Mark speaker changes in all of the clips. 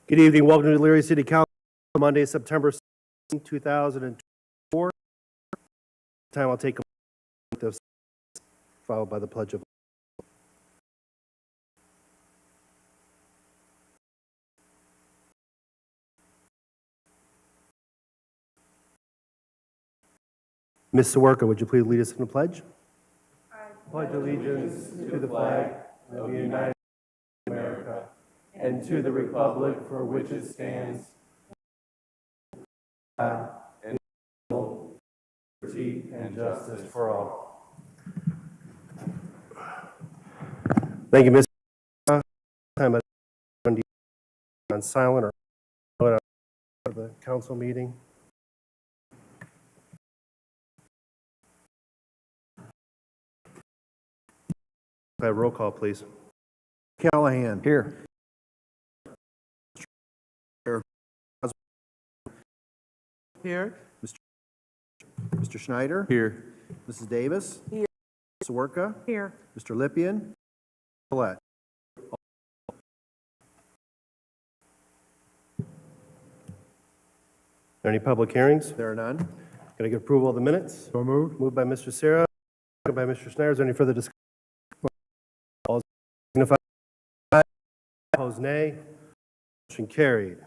Speaker 1: Good evening. Welcome to Elyria City Council, Monday, September 16, 2024. Time I'll take a moment, followed by the Pledge of Ms. Sawerka, would you please lead us in the pledge? I pledge allegiance to the flag of the United States of America and to the republic for which it stands, and liberty and justice for all. Thank you, Ms. Time on silent or the council meeting. Roll call, please.
Speaker 2: Callahan.
Speaker 3: Here.
Speaker 2: Here. Mr. Schneider.
Speaker 3: Here.
Speaker 2: Mrs. Davis. Here. Sawerka.
Speaker 4: Here.
Speaker 2: Mr. Lippian. Collette.
Speaker 1: Any public hearings?
Speaker 2: There are none.
Speaker 1: Can I get approval of the minutes?
Speaker 3: So moved.
Speaker 1: Moved by Mr. Sarah, seconded by Mr. Schneider. Is there any further discussion? All signify by aye. Opposed, nay. Motion carried.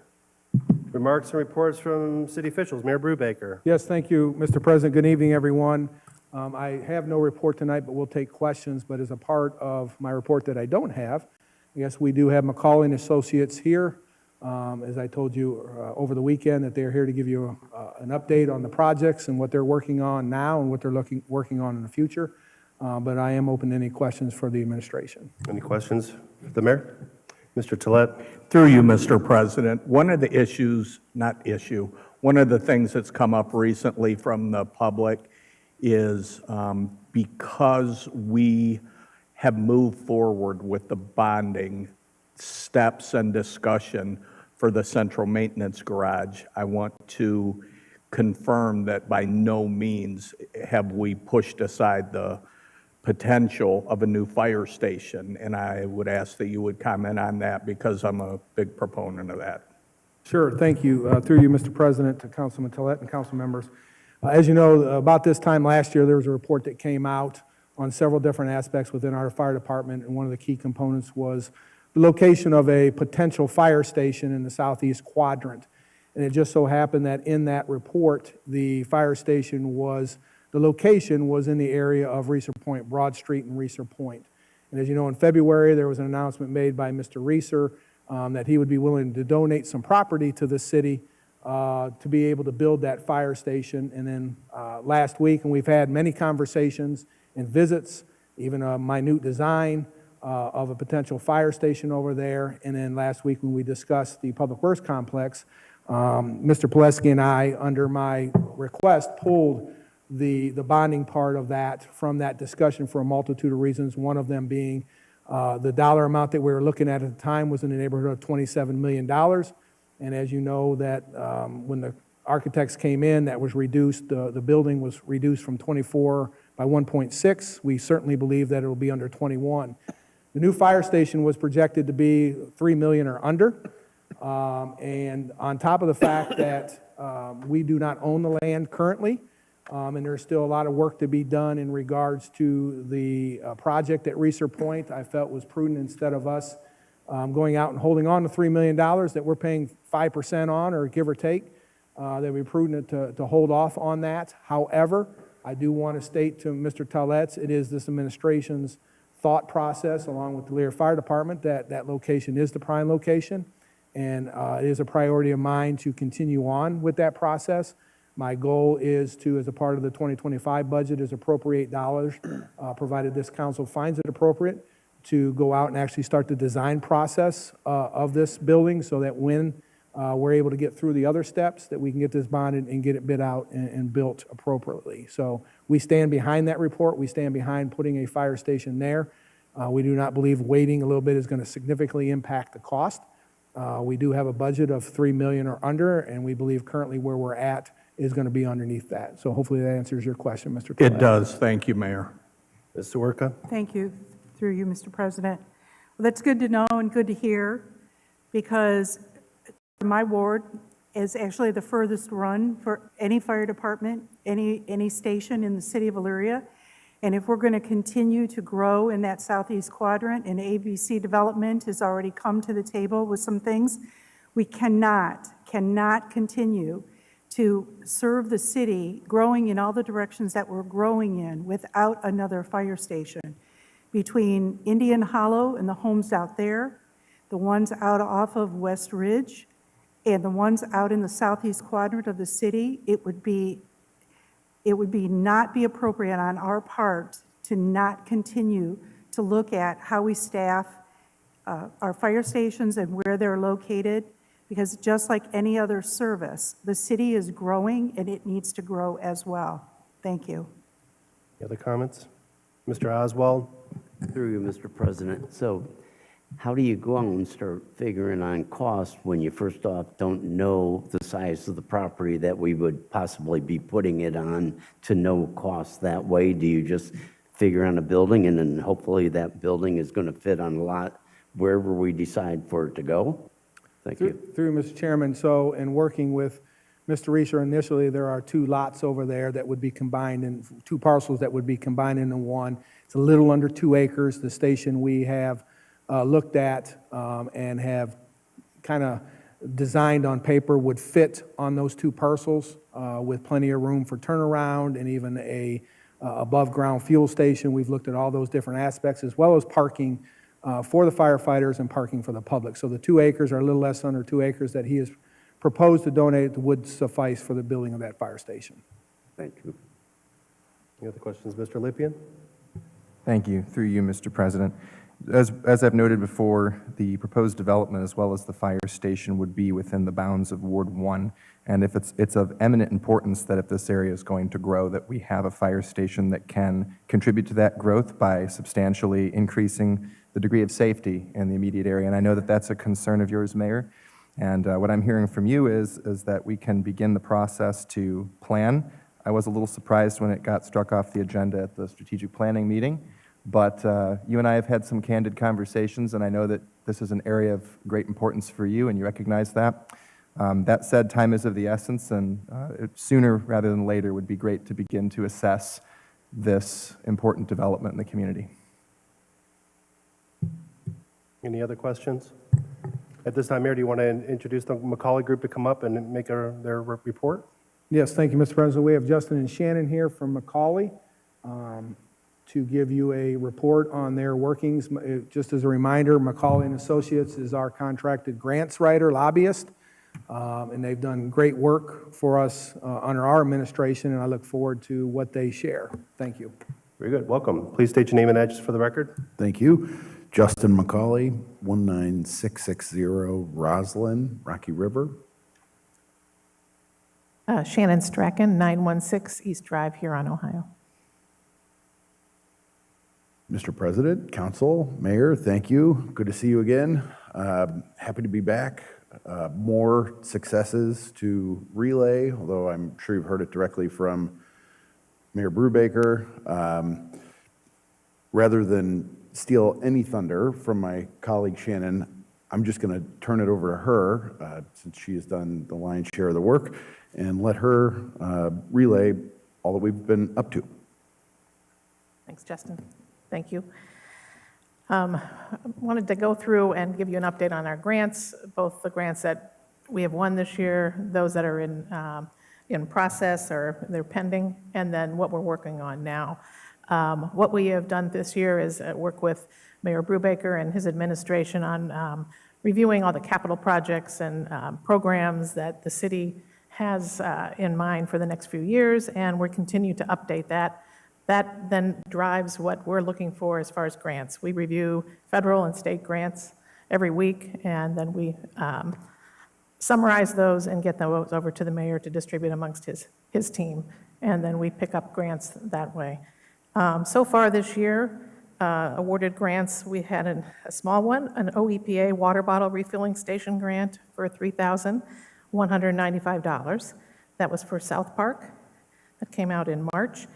Speaker 1: Remarks and reports from city officials. Mayor Brubaker.
Speaker 5: Yes, thank you, Mr. President. Good evening, everyone. I have no report tonight, but we'll take questions. But as a part of my report that I don't have, I guess we do have McCauley and Associates here. As I told you over the weekend, that they're here to give you an update on the projects and what they're working on now and what they're working on in the future. But I am open to any questions for the administration.
Speaker 1: Any questions for the mayor? Mr. Tolet.
Speaker 3: Through you, Mr. President, one of the one of the things that's come up recently from the public is because we have moved forward with the bonding steps and discussion for the central maintenance garage, I want to confirm that by no means have we pushed aside the potential of a new fire station, and I would ask that you would comment on that because I'm a big proponent of that.
Speaker 5: Sure, thank you. Through you, Mr. President, to Councilman Tolet and council members. As you know, about this time last year, there was a report that came out on several different aspects within our fire department, and one of the key components was the location of a potential fire station in the southeast quadrant. And it just so happened that in that report, the fire station the location was in the area of Reeser Point, Broad Street and Reeser Point. And as you know, in February, there was an announcement made by Mr. Reeser that he would be willing to donate some property to the city to be able to build that fire station. And then last week, and we've had many conversations and visits, even a minute design of a potential fire station over there. And then last week when we discussed the Public Works Complex, Mr. Pileski and I, under my request, pulled the bonding part of that from that discussion for a multitude of reasons, one of them being the dollar amount that we were looking at the time was in the neighborhood of $27 million. And as you know, that when the architects came in, that was reduced, the building was reduced from 24 by 1.6. We certainly believe that it will be under 21. The new fire station was projected to be $3 million or under. And on top of the fact that we do not own the land currently, and there's still a lot of work to be done in regards to the project at Reeser Point, I felt was prudent, instead of us going out and holding on to $3 million that we're paying 5% on, or give or take, that it would be prudent to hold off on that. However, I do want to state to Mr. Toletz, it is this administration's thought process, along with the Elyria Fire Department, that that location is the prime location, and it is a priority of mine to continue on with that process. My goal is to, as a part of the 2025 budget, is appropriate dollars, provided this council finds it appropriate, to go out and actually start the design process of this building, so that when we're able to get through the other steps, that we can get this bonded and get it bid out and built appropriately. So we stand behind that report. We stand behind putting a fire station there. We do not believe waiting a little bit is going to significantly impact the cost. We do have a budget of $3 million or under, and we believe currently where we're at is going to be underneath that. So hopefully that answers your question, Mr. Tolet.
Speaker 3: It does. Thank you, Mayor.
Speaker 1: Ms. Sawerka.
Speaker 4: Thank you. Through you, Mr. President. Well, that's good to know and good to hear, because My ward is actually the furthest run for any fire department, any station in the city of Elyria. And if we're going to continue to grow in that southeast quadrant, and ABC Development has already come to the table with some things, we cannot continue to serve the city, growing in all the directions that we're growing in without another fire station. Between Indian Hollow and the homes out there, the ones out off of West Ridge, and the ones out in the southeast quadrant of the city, it would not be appropriate on our part to not continue to look at how we staff our fire stations and where they're located, because just like any other service, the city is growing and it needs to grow as well. Thank you.
Speaker 1: Any other comments? Mr. Oswald?
Speaker 6: Through you, Mr. President. So how do you go out and start figuring on cost when you first off don't know the size of the property that we would possibly be putting it on to know cost that way? Do you just figure on a building and then hopefully that building is going to fit on a lot wherever we decide for it to go? Thank you.
Speaker 5: Through Mr. Chairman, so in working with Mr. Reeser initially, there are 2 lots over there that would be combined in, 2 parcels that would be combined into one. It's a little under 2 acres. The station we have looked at and have kind of designed on paper would fit on those 2 parcels with plenty of room for turnaround and even a above-ground fuel station. We've looked at all those different aspects, as well as parking for the firefighters and parking for the public. So the 2 acres are a little less under 2 acres that he has proposed to donate would suffice for the building of that fire station.
Speaker 6: Thank you.
Speaker 1: Any other questions? Mr. Lippian?
Speaker 7: Thank you. Through you, Mr. President. As I've noted before, the proposed development as well as the fire station would be within the bounds of Ward 1. And if it's of eminent importance that if this area is going to grow, that we have a fire station that can contribute to that growth by substantially increasing the degree of safety in the immediate area. And I know that that's a concern of yours, Mayor. And what I'm hearing from you is that we can begin the process to plan. I was a little surprised when it got struck off the agenda at the strategic planning meeting. But you and I have had some candid conversations, and I know that this is an area of great importance for you, and you recognize that. That said, time is of the essence, and sooner rather than later would be great to begin to assess this important development in the community.
Speaker 1: Any other questions? At this time, Mayor, do you want to introduce the Macaulay Group to come up and make their report?
Speaker 5: Yes, thank you, Mr. President. We have Justin and Shannon here from Macaulay to give you a report on their workings. Just as a reminder, Macaulay and Associates is our contracted grants writer, lobbyist, and they've done great work for us under our administration, and I look forward to what they share. Thank you.
Speaker 1: Very good. Welcome. Please state your name and address for the record.
Speaker 8: Thank you. Justin McCauley, 19660 Roslyn, Rocky River.
Speaker 9: Shannon Strachan, 916 East Drive, Huron, Ohio.
Speaker 8: Mr. President, Council, Mayor, thank you. Good to see you again. Happy to be back. More successes to relay, although I'm sure you've heard it directly from Mayor Brubaker. Rather than steal any thunder from my colleague Shannon, I'm just going to turn it over to her, since she has done the lion's share of the work, and let her relay all that we've been up to.
Speaker 9: Thanks, Justin. Thank you. Wanted to go through and give you an update on our grants, both the grants that we have won this year, those that are in process or they're pending, and then what we're working on now. What we have done this year is work with Mayor Brubaker and his administration on reviewing all the capital projects and programs that the city has in mind for the next few years, and we're continue to update that. That then drives what we're looking for as far as grants. We review federal and state grants every week, and then we summarize those and get those over to the mayor to distribute amongst his team, and then we pick up grants that way. So far this year, awarded grants, we had a small one, an OEPA water bottle refilling station grant for $3,195. That was for South Park. That came out in March.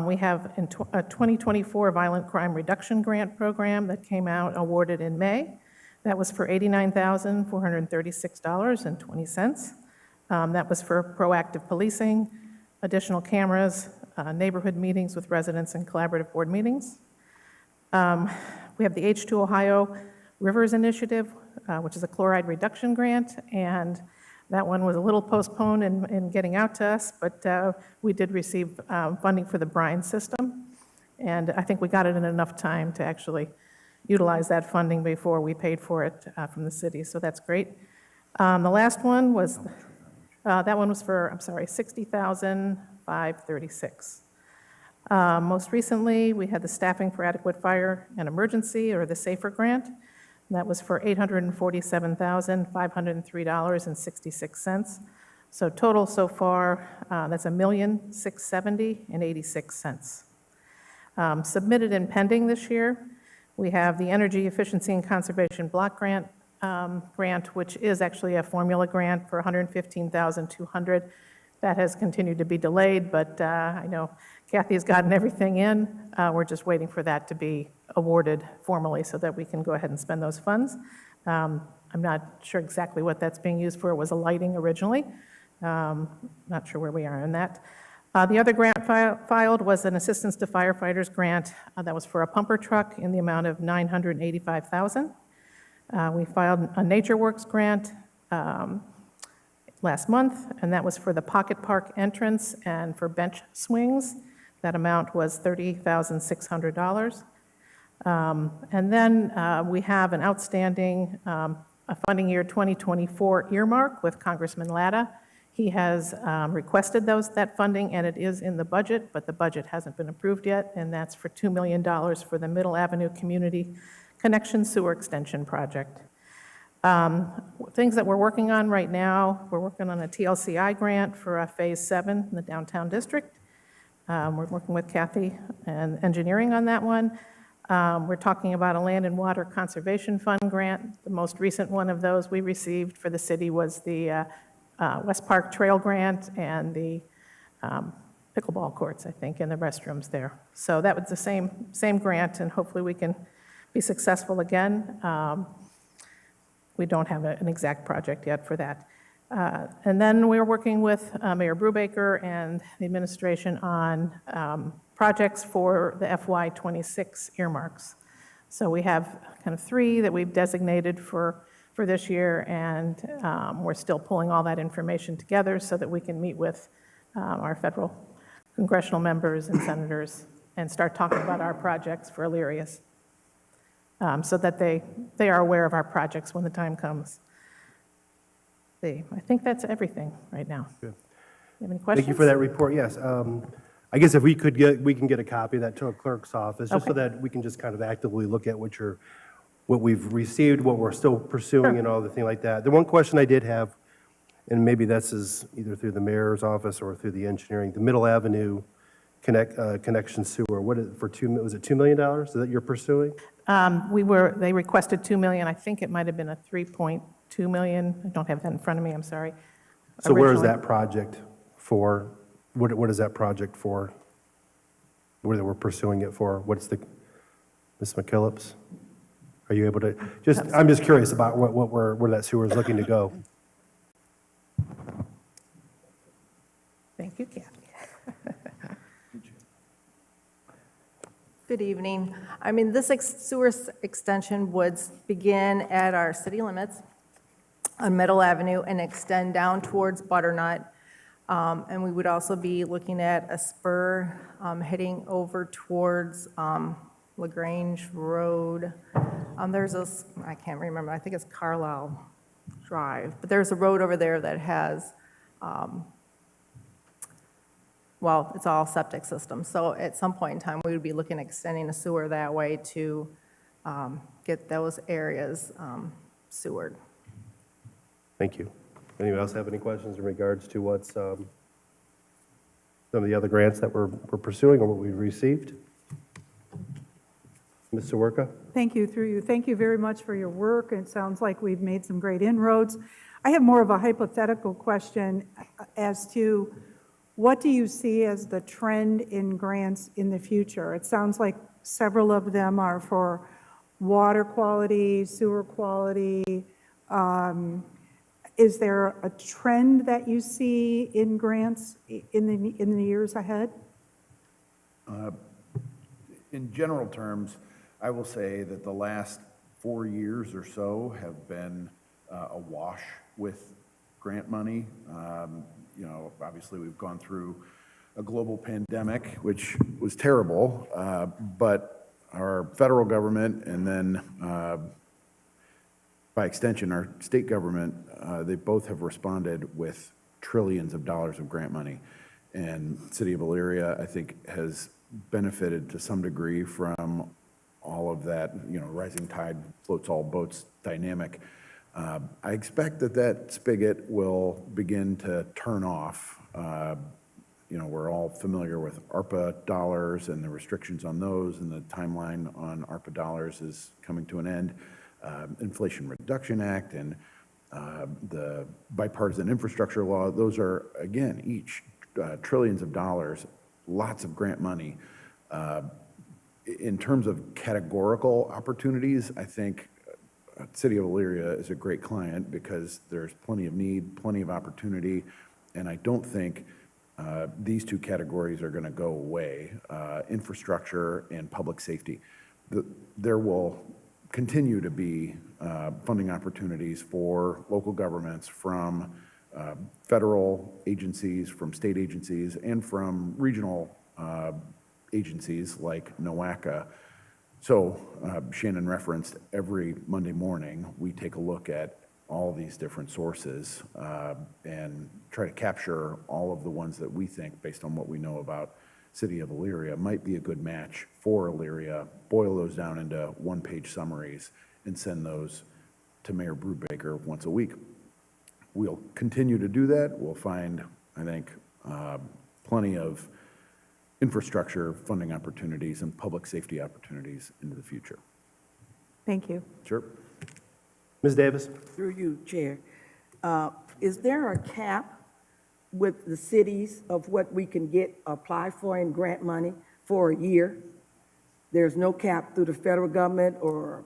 Speaker 9: We have a 2024 Violent Crime Reduction Grant Program that came out, awarded in May. That was for $89,436.20. That was for proactive policing, additional cameras, neighborhood meetings with residents, and collaborative board meetings. We have the H2 Ohio Rivers Initiative, which is a chloride reduction grant, and that one was a little postponed in getting out to us, but we did receive funding for the brine system, and I think we got it in enough time to actually utilize that funding before we paid for it from the city, so that's great. The last one was, that one was for, I'm sorry, $60,536. Most recently, we had the Staffing for Adequate Fire and Emergency, or the SAFER grant. That was for $847,503.66. So total so far, that's $1,670,086. Submitted and pending this year, we have the Energy Efficiency and Conservation Block Grant, which is actually a formula grant for $115,200. That has continued to be delayed, but I know Kathy's gotten everything in. We're just waiting for that to be awarded formally so that we can go ahead and spend those funds. I'm not sure exactly what that's being used for. It was a lighting originally. Not sure where we are in that. The other grant filed was an Assistance to Firefighters grant. That was for a pumper truck in the amount of $985,000. We filed a NatureWorks grant last month, and that was for the Pocket Park entrance and for bench swings. That amount was $30,600. And then we have an outstanding a funding year 2024 earmark with Congressman Latta. He has requested that funding, and it is in the budget, but the budget hasn't been approved yet, and that's for $2 million for the Middle Avenue Community Connection Sewer Extension Project. Things that we're working on right now, we're working on a TLCI grant for Phase 7 in the downtown district. We're working with Kathy and engineering on that one. We're talking about a Land and Water Conservation Fund grant. The most recent one of those we received for the city was the West Park Trail Grant and the pickleball courts, I think, and the restrooms there. So that was the same grant, and hopefully we can be successful again. We don't have an exact project yet for that. And then we're working with Mayor Brubaker and the administration on projects for the FY26 earmarks. So we have kind of 3 that we've designated for this year, and we're still pulling all that information together so that we can meet with our federal congressional members and senators and start talking about our projects for Illyria's, so that they are aware of our projects when the time comes. I think that's everything right now.
Speaker 1: Good.
Speaker 9: You have any questions?
Speaker 1: Thank you for that report, yes. I guess if we can get a copy of that to a clerk's office, just so
Speaker 9: Okay.
Speaker 1: that we can just kind of actively look at what we've received, what we're still pursuing,
Speaker 9: Sure.
Speaker 1: and all the thing like that. The one question I did have, and maybe this is either through the mayor's office or through the engineering, the Middle Avenue connection sewer, was it $2 million that you're pursuing?
Speaker 9: They requested $2 million. I think it might have been a $3.2 million. I don't have that in front of me, I'm sorry.
Speaker 1: So where is
Speaker 9: Originally.
Speaker 1: that project for? What is that project for? Where we're pursuing it for? What's the, Ms. McKillips? Are you able to, I'm just curious about where that sewer is looking to go.
Speaker 9: Thank you, Kathy.
Speaker 10: Good evening. I mean, this sewer extension would begin at our city limits on Middle Avenue and extend down towards Butternut. And we would also be looking at a spur heading over towards LaGrange Road. There's I can't remember, I think it's Carlisle Drive, but there's a road over there that has, well, it's all septic systems. So at some point in time, we would be looking at extending a sewer that way to get those areas sewered.
Speaker 1: Thank you. Anyone else have any questions in regards to what's some of the other grants that we're pursuing or what we've received? Ms. Sawerka?
Speaker 4: Thank you, through you. Thank you very much for your work. It sounds like we've made some great inroads. I have more of a hypothetical question as to what do you see as the trend in grants in the future? It sounds like several of them are for water quality, sewer quality. Is there a trend that you see in grants in the years ahead?
Speaker 8: In general terms, I will say that the last 4 years or so have been a wash with grant money. Obviously, we've gone through a global pandemic, which was terrible, but our federal government and then by extension, our state government, they both have responded with trillions of dollars of grant money. And City of Elyria, I think, has benefited to some degree from all of that, rising tide floats all boats dynamic. I expect that spigot will begin to turn off. We're all familiar with ARPA dollars and the restrictions on those, and the timeline on ARPA dollars is coming to an end. Inflation Reduction Act and the bipartisan infrastructure law, those are, again, each trillions of dollars, lots of grant money. In terms of categorical opportunities, I think City of Elyria is a great client because there's plenty of need, plenty of opportunity, and I don't think these two categories are going to go away, infrastructure and public safety. There will continue to be funding opportunities for local governments from federal agencies, from state agencies, and from regional agencies like NOACA. So Shannon referenced every Monday morning, we take a look at all these different sources and try to capture all of the ones that we think, based on what we know about City of Elyria, might be a good match for Elyria, boil those down into one-page summaries, and send those to Mayor Brubaker once a week. We'll continue to do that. We'll find, I think, plenty of infrastructure funding opportunities and public safety opportunities into the future.
Speaker 4: Thank you.
Speaker 8: Sure.
Speaker 1: Ms. Davis?
Speaker 11: Through you, Chair. Is there a cap with the cities of what we can apply for in grant money for a year? There's no cap through the federal government or?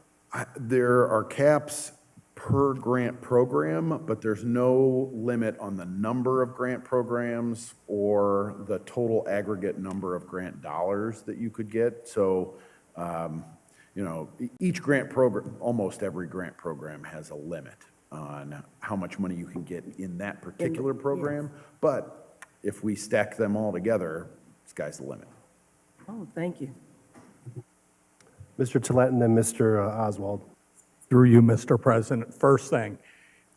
Speaker 8: There are caps per grant program, but there's no limit on the number of grant programs or the total aggregate number of grant dollars that you could get. So, each grant program, almost every grant program has a limit on how much money you can get in that particular program. Yes. But if we stack them all together, sky's the limit.
Speaker 11: Oh, thank you.
Speaker 1: Mr. Tolet and then Mr. Oswald.
Speaker 3: Through you, Mr. President. First thing,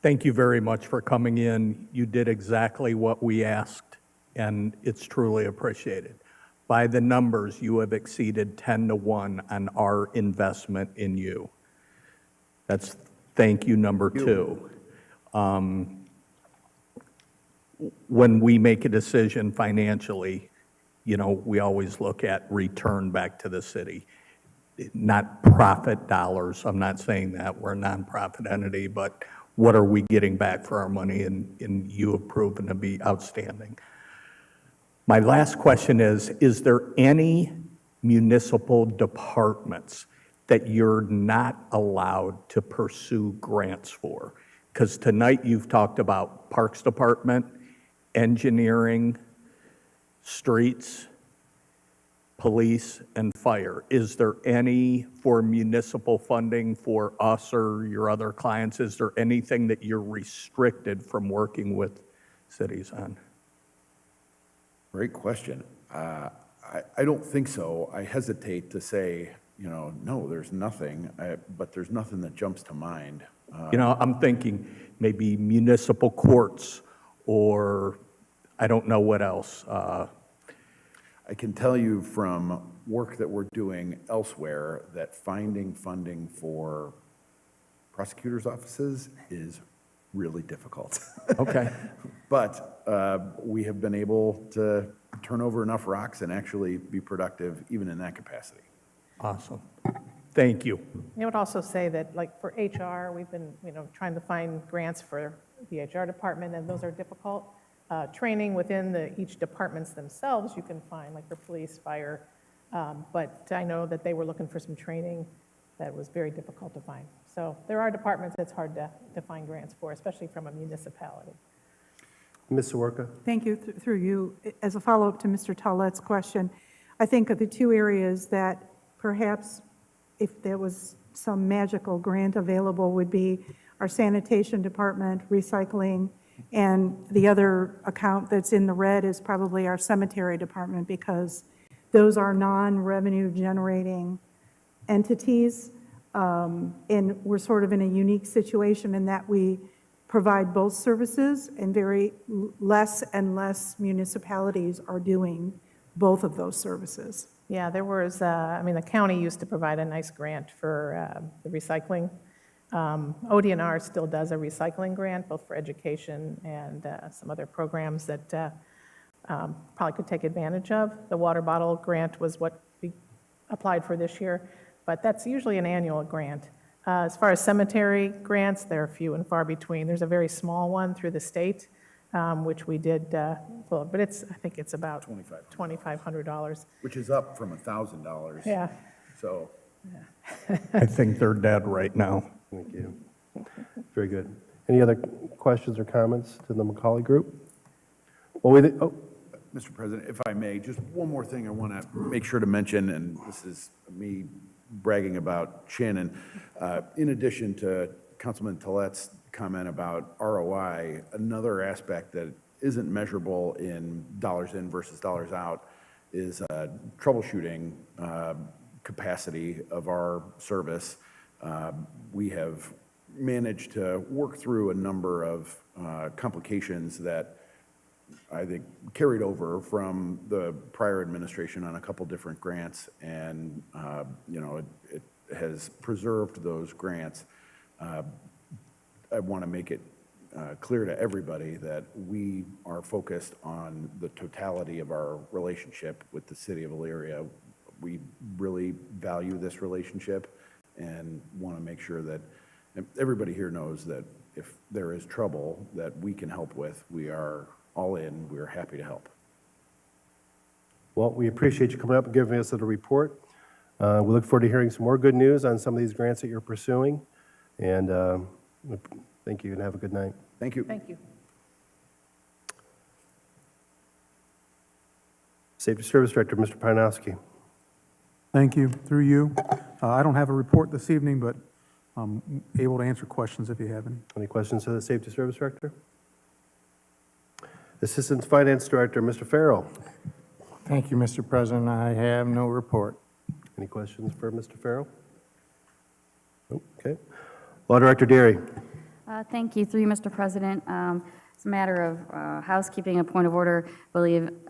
Speaker 3: thank you very much for coming in. You did exactly what we asked, and it's truly appreciated. By the numbers, you have exceeded 10-1 on our investment in you. That's thank you number two. When we make a decision financially, we always look at return back to the city, not profit dollars. I'm not saying that. We're a nonprofit entity, but what are we getting back for our money? And you have proven to be outstanding. My last question is there any municipal departments that you're not allowed to pursue grants for? Because tonight you've talked about Parks Department, engineering, streets, police, and fire. Is there any for municipal funding for us or your other clients? Is there anything that you're restricted from working with cities on?
Speaker 8: Great question. I don't think so. I hesitate to say, no, there's nothing, but there's nothing that jumps to mind.
Speaker 3: I'm thinking maybe municipal courts or I don't know what else.
Speaker 8: I can tell you from work that we're doing elsewhere that finding funding for prosecutors' offices is really difficult.
Speaker 3: Okay.
Speaker 8: But we have been able to turn over enough rocks and actually be productive even in that capacity.
Speaker 3: Awesome. Thank you.
Speaker 9: I would also say that, like, for HR, we've been, trying to find grants for the HR department, and those are difficult. Training within each departments themselves, you can find, like for police, fire, but I know that they were looking for some training that was very difficult to find. So there are departments that's hard to find grants for, especially from a municipality.
Speaker 1: Ms. Sawarka?
Speaker 4: Thank you, through you. As a follow-up to Mr. Tollett's question, I think of the two areas that perhaps if there was some magical grant available would be our sanitation department, recycling, and the other account that's in the red is probably our cemetery department, because those are non-revenue generating entities. And we're sort of in a unique situation in that we provide both services, and less and less municipalities are doing both of those services.
Speaker 9: Yeah, there was, the county used to provide a nice grant for the recycling. ODNR still does a recycling grant, both for education and some other programs that probably could take advantage of. The water bottle grant was what we applied for this year, but that's usually an annual grant. As far as cemetery grants, they're few and far between. There's a very small one through the state, which we did, but I think it's about $2,500.
Speaker 8: Which is up from $1,000.
Speaker 9: Yeah.
Speaker 8: So,
Speaker 3: I think they're dead right now.
Speaker 1: Thank you. Very good. Any other questions or comments to the Macaulay Group? Well,
Speaker 8: Mr. President, if I may, just one more thing I want to make sure to mention, and this is me bragging about Shannon. In addition to Councilman Tollett's comment about ROI, another aspect that isn't measurable in dollars in versus dollars out is troubleshooting capacity of our service. We have managed to work through a number of complications that I think carried over from the prior administration on a couple different grants, and it has preserved those grants. I want to make it clear to everybody that we are focused on the totality of our relationship with the city of Elyria. We really value this relationship and want to make sure that everybody here knows that if there is trouble that we can help with, we are all in, we're happy to help.
Speaker 1: well, we appreciate you coming up and giving us a report. We look forward to hearing some more good news on some of these grants that you're pursuing. And thank you, and have a good night.
Speaker 8: Thank you.
Speaker 9: Thank you.
Speaker 1: Safety Service Director, Mr. Pionowski.
Speaker 12: Thank you. Through you. I don't have a report this evening, but I'm able to answer questions if you have any.
Speaker 1: Any questions to the Safety Service Director? Assistant Finance Director, Mr. Farrell.
Speaker 13: Thank you, Mr. President. I have no report.
Speaker 1: Any questions for Mr. Farrell? Nope, okay. Law Director Derry.
Speaker 14: Thank you. Through you, Mr. President. It's a matter of housekeeping, a point of order.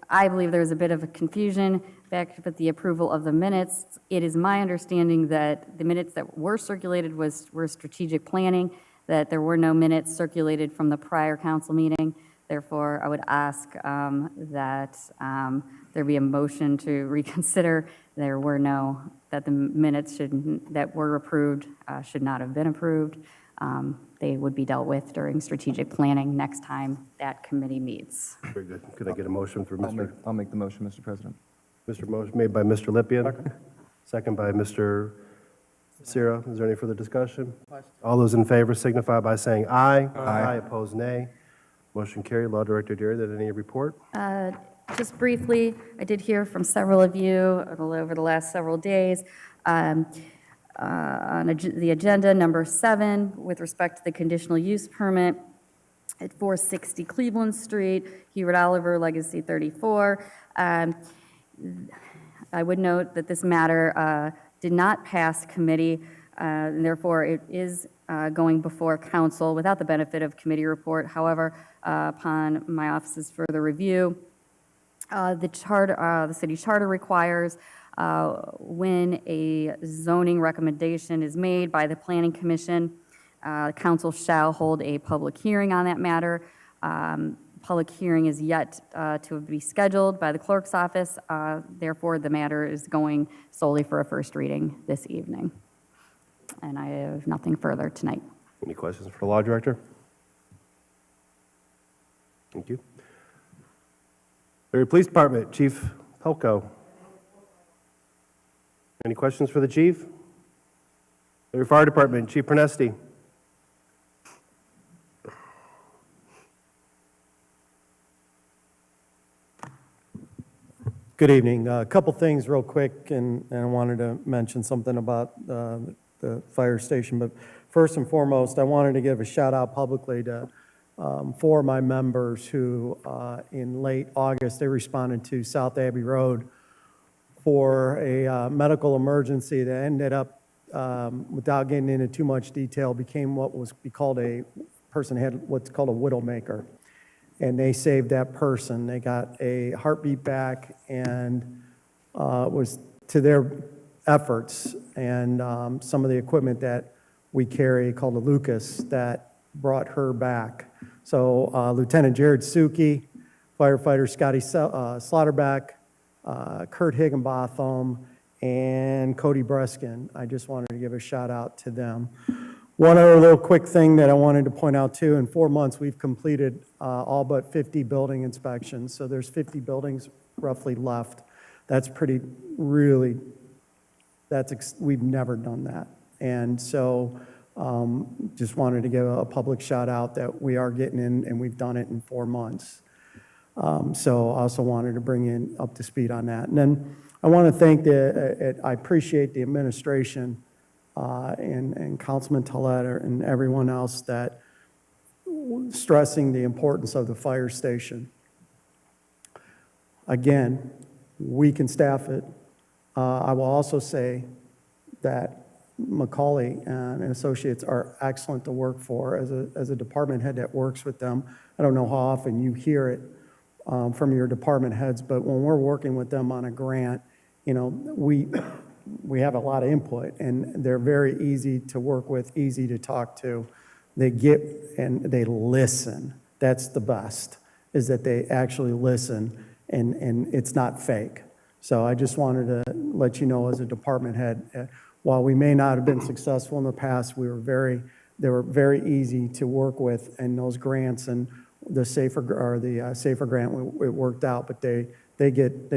Speaker 14: I believe there was a bit of a confusion back with the approval of the minutes. It is my understanding that the minutes that were circulated were strategic planning, that there were no minutes circulated from the prior council meeting. Therefore, I would ask that there be a motion to reconsider. That the minutes that were approved should not have been approved. They would be dealt with during strategic planning next time that committee meets.
Speaker 1: Very good. Could I get a motion for Mr.?
Speaker 7: I'll make the motion, Mr. President.
Speaker 1: Motion made by Mr. Lippian. Second by Mr. Cira. Is there any further discussion? All those in favor signify by saying aye. Aye. Opposed, nay. Motion carried. Law Director Derry, did any report?
Speaker 14: Just briefly, I did hear from several of you over the last several days on the agenda, number 7, with respect to the conditional use permit at 460 Cleveland Street, Hubert Oliver, Legacy 34. I would note that this matter did not pass committee, and therefore it is going before council without the benefit of committee report. However, upon my office's further review, the city charter requires when a zoning recommendation is made by the Planning Commission, council shall hold a public hearing on that matter. Public hearing is yet to be scheduled by the clerk's office. Therefore, the matter is going solely for a first reading this evening. And I have nothing further tonight.
Speaker 1: Any questions for the Law Director? Thank you. Area Police Department, Chief Pelko. Any questions for the chief? Your Fire Department, Chief Pronesti.
Speaker 15: Good evening. A couple things real quick, and I wanted to mention something about the fire station. But first and foremost, I wanted to give a shout out publicly to four of my members who, in late August, they responded to South Abbey Road for a medical emergency that ended up, without getting into too much detail, became what was called a person had what's called a widowmaker. And they saved that person. They got a heartbeat back, and it was to their efforts and some of the equipment that we carry called the Lucas that brought her back. So Lieutenant Jared Suki, firefighter Scotty Slaughterback, Kurt Higginbotham, and Cody Breskin. I just wanted to give a shout out to them. One other little quick thing that I wanted to point out too, in 4 months, we've completed all but 50 building inspections. So there's 50 buildings roughly left. That's pretty, really, we've never done that. And so just wanted to give a public shout out that we are getting in, and we've done it in 4 months. So I also wanted to bring in up to speed on that. And then I want to thank I appreciate the administration and Councilman Tolet and everyone else that stressing the importance of the fire station. Again, we can staff it. I will also say that Macaulay and Associates are excellent to work for as a department head that works with them. I don't know how often you hear it from your department heads, but when we're working with them on a grant, you know, we have a lot of input, and they're very easy to work with, easy to talk to. They get and they listen. That's the best, is that they actually listen, and it's not fake. So I just wanted to let you know, as a department head, while we may not have been successful in the past, they were very easy to work with, and those grants and the Safer grant, it worked out, but they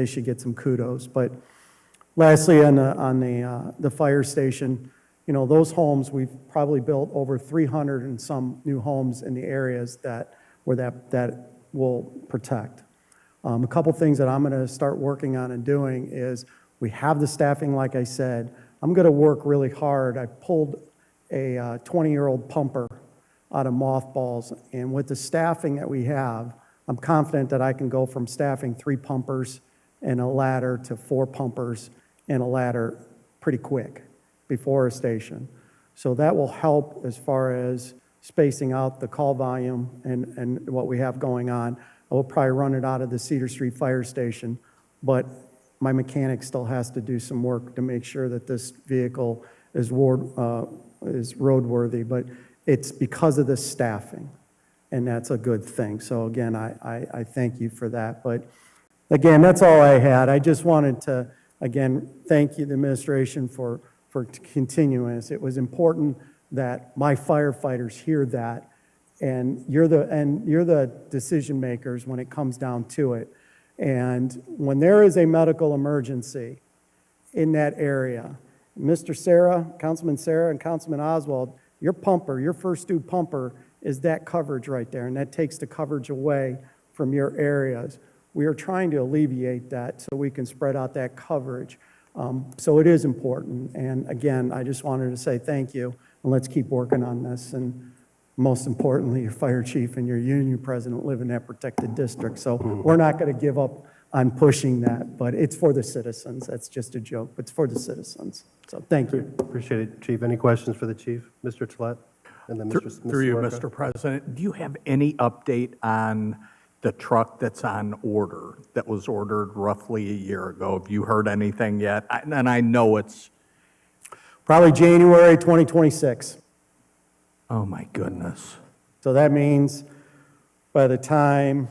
Speaker 15: should get some kudos. But lastly, on the fire station, you know, those homes, we've probably built over 300 and some new homes in the areas that will protect. A couple things that I'm going to start working on and doing is, we have the staffing, like I said. I'm going to work really hard. I pulled a 20-year-old pumper out of mothballs, and with the staffing that we have, I'm confident that I can go from staffing 3 pumpers and a ladder to 4 pumpers and a ladder pretty quick before a station. So that will help as far as spacing out the call volume and what we have going on. I will probably run it out of the Cedar Street Fire Station, but my mechanic still has to do some work to make sure that this vehicle is roadworthy, but it's because of the staffing, and that's a good thing. So again, I thank you for that. But again, that's all I had. I just wanted to, again, thank you, the administration, for continuing this. It was important that my firefighters hear that, and you're the decision makers when it comes down to it. And when there is a medical emergency in that area, Mr. Sarah, Councilman Sarah, and Councilman Oswald, your pumper, your first due pumper, is that coverage right there, and that takes the coverage away from your areas. We are trying to alleviate that so we can spread out that coverage. So it is important. And again, I just wanted to say thank you, and let's keep working on this. And most importantly, your fire chief and your union president live in that protected district. So we're not going to give up on pushing that, but it's for the citizens. That's just a joke, but it's for the citizens. So thank you.
Speaker 1: Appreciate it, Chief. Any questions for the chief? Mr. Tolet? And then Mr.
Speaker 3: Through you,
Speaker 1: Soroka?
Speaker 3: Mr. President, do you have any update on the truck that's on order, that was ordered roughly a year ago? Have you heard anything yet? And I know it's,
Speaker 15: Probably January 2026.
Speaker 3: oh my goodness.
Speaker 15: So that means by the time